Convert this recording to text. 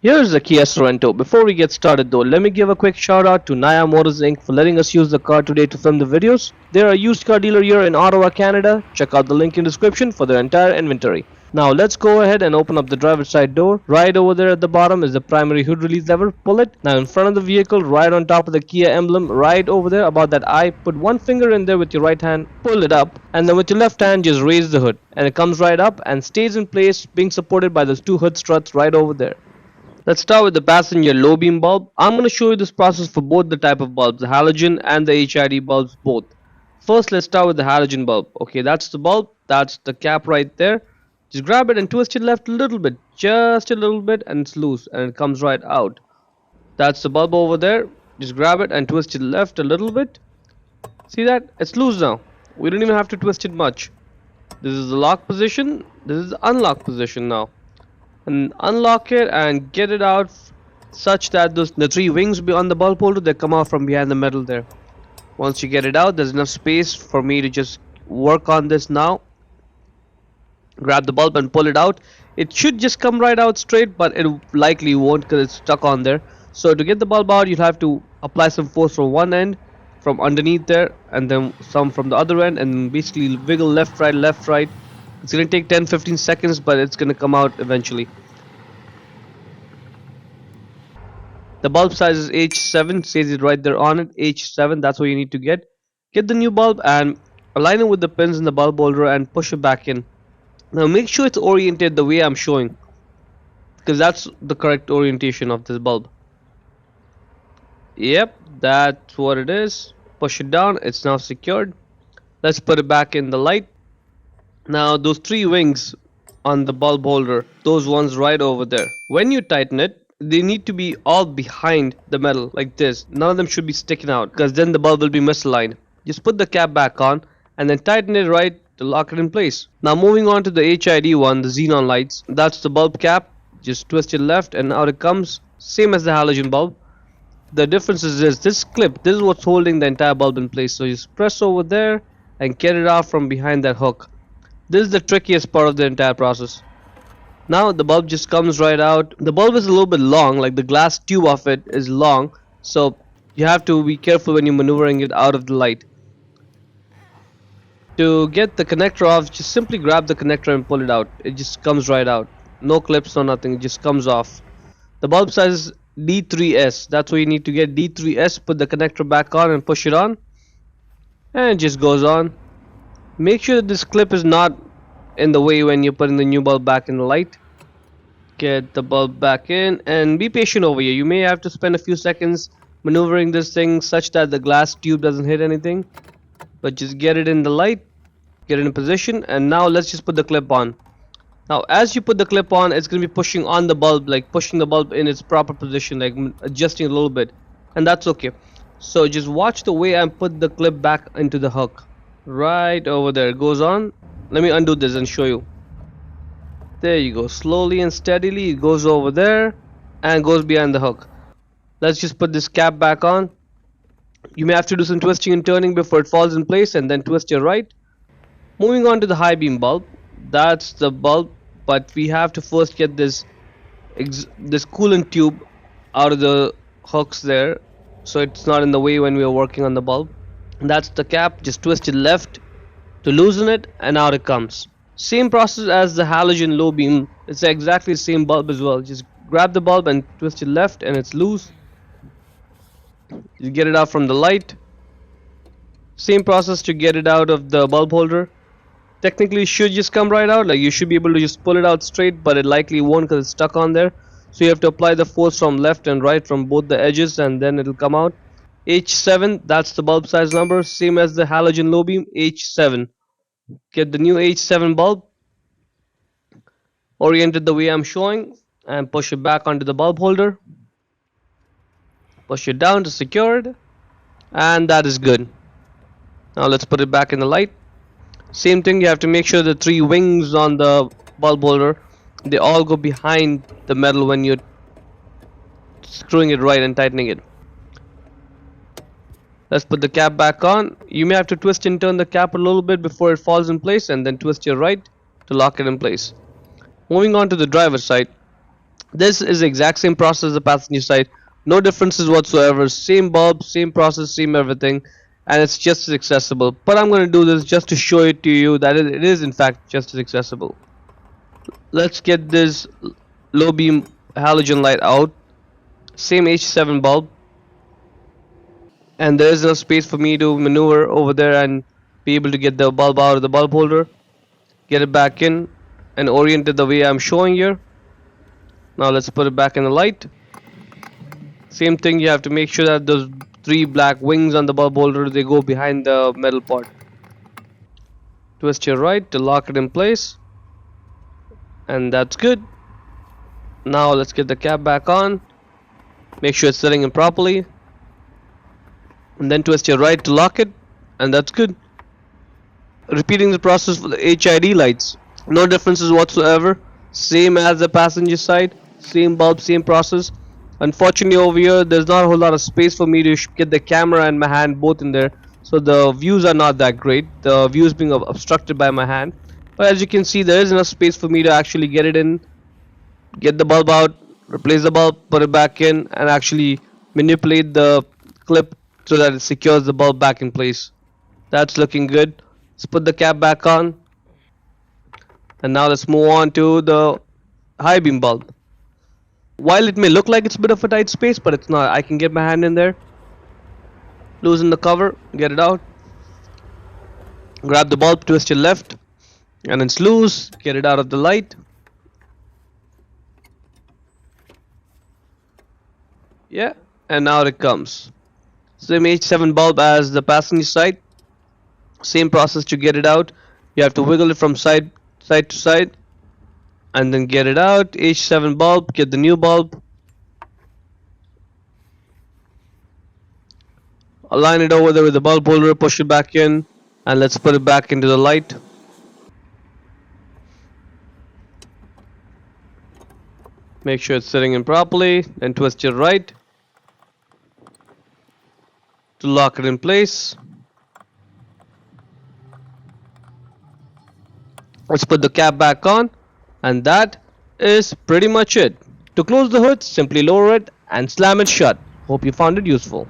Here's the Kia Sorento. Before we get started though, let me give a quick shout out to Naya Motors Inc. for letting us use the car today to film the videos. They're a used car dealer here in Ottawa, Canada. Check out the link in the description for their entire inventory. Now let's go ahead and open up the driver's side door. Right over there at the bottom is the primary hood release lever. Pull it. Now in front of the vehicle, right on top of the Kia emblem, right over there about that eye, put one finger in there with your right hand, pull it up, and then with your left hand just raise the hood. And it comes right up and stays in place, being supported by those two hood struts right over there. Let's start with the passenger low beam bulb. I'm going to show you this process for both the type of bulbs, the halogen and the HID bulbs both. First, let's start with the halogen bulb. Okay, that's the bulb, that's the cap right there. Just grab it and twist it left a little bit, just a little bit, and it's loose and it comes right out. That's the bulb over there. Just grab it and twist it left a little bit. See that? It's loose now. We don't even have to twist it much. This is the lock position, this is the unlock position now. And unlock it and get it out such that the three wings on the bulb holder, they come out from behind the metal there. Once you get it out, there's enough space for me to just work on this now. Grab the bulb and pull it out. It should just come right out straight, but it likely won't because it's stuck on there. So to get the bulb out, you'll have to apply some force from one end, from underneath there, and then some from the other end, and basically wiggle left, right. It's gonna take 10-15 seconds, but it's gonna come out eventually. The bulb size is H7, says it right there on it, H7, that's what you need to get. Get the new bulb and align it with the pins in the bulb holder and push it back in. Now make sure it's oriented the way I'm showing, because that's the correct orientation of this bulb. Yep, that's what it is. Push it down, it's now secured. Let's put it back in the light. Now those three wings on the bulb holder, those ones right over there, when you tighten it, they need to be all behind the metal like this. None of them should be sticking out, because then the bulb will be misaligned. Just put the cap back on and then tighten it right to lock it in place. Now moving on to the HID one, the Xenon lights, that's the bulb cap. Just twist it left and out it comes, same as the halogen bulb. The difference is this clip, this is what's holding the entire bulb in place. So just press over there and get it out from behind that hook. This is the trickiest part of the entire process. Now the bulb just comes right out. The bulb is a little bit long, like the glass tube of it is long, so you have to be careful when you're maneuvering it out of the light. To get the connector off, just simply grab the connector and pull it out. It just comes right out. No clips, no nothing, it just comes off. The bulb size is D3S, that's what you need to get, D3S. Put the connector back on and push it on, and it just goes on. Make sure that this clip is not in the way when you're putting the new bulb back in the light. Get the bulb back in and be patient over here. You may have to spend a few seconds maneuvering this thing such that the glass tube doesn't hit anything, but just get it in the light, get it in position, and now let's just put the clip on. Now as you put the clip on, it's going to be pushing on the bulb, like pushing the bulb in its proper position, like adjusting a little bit, and that's okay. So just watch the way I put the clip back into the hook. Right over there, it goes on. Let me undo this and show you. There you go, slowly and steadily it goes over there and goes behind the hook. Let's just put this cap back on. You may have to do some twisting and turning before it falls in place, and then twist your right. Moving on to the high beam bulb, that's the bulb, but we have to first get this coolant tube out of the hooks there, so it's not in the way when we are working on the bulb. And that's the cap. Just twist it left to loosen it, and out it comes. Same process as the halogen low beam, it's exactly the same bulb as well. Just grab the bulb and twist it left and it's loose. You get it out from the light. Same process to get it out of the bulb holder. Technically it should just come right out, like you should be able to just pull it out straight, but it likely won't because it's stuck on there. So you have to apply the force from left and right from both the edges, and then it'll come out. H7, that's the bulb size number, same as the halogen low beam, H7. Get the new H7 bulb, oriented the way I'm showing, and push it back onto the bulb holder. Push it down to secure it, and that is good. Now let's put it back in the light. Same thing, you have to make sure the three wings on the bulb holder, they all go behind the metal when you're screwing it right and tightening it. Let's put the cap back on. You may have to twist and turn the cap a little bit before it falls in place, and then twist your right to lock it in place. Moving on to the driver's side. This is the exact same process as the passenger side. No differences whatsoever. Same bulb, same process, same everything, and it's just as accessible. But I'm going to do this just to show it to you that it is in fact just as accessible. Let's get this low beam halogen light out. Same H7 bulb, and there is enough space for me to maneuver over there and be able to get the bulb out of the bulb holder, get it back in, and orient it the way I'm showing here. Now let's put it back in the light. Same thing, you have to make sure that those three black wings on the bulb holder, they go behind the metal part. Twist your right to lock it in place, and that's good. Now let's get the cap back on, make sure it's setting in properly, and then twist your right to lock it, and that's good. Repeating the process for the HID lights. No differences whatsoever, same as the passenger side, same bulb, same process. Unfortunately over here there's not a whole lot of space for me to get the camera and my hand both in there, so the views are not that great, the views being obstructed by my hand. But as you can see, there is enough space for me to actually get it in, get the bulb out, replace the bulb, put it back in, and actually manipulate the clip so that it secures the bulb back in place. That's looking good. Let's put the cap back on, and now let's move on to the high beam bulb. While it may look like it's a bit of a tight space, but it's not. I can get my hand in there, loosen the cover, get it out, grab the bulb, twist your left, and it's loose, get it out of the light. Yeah, and now it comes. Same H7 bulb as the passenger side, same process to get it out. You have to wiggle it from side to side and then get it out. H7 bulb, get the new bulb, align it over there with the bulb holder, push it back in, and let's put it back into the light. Make sure it's sitting in properly, then twist your right to lock it in place. Let's put the cap back on, and that is pretty much it. To close the hood, simply lower it and slam it shut. Hope you found it useful.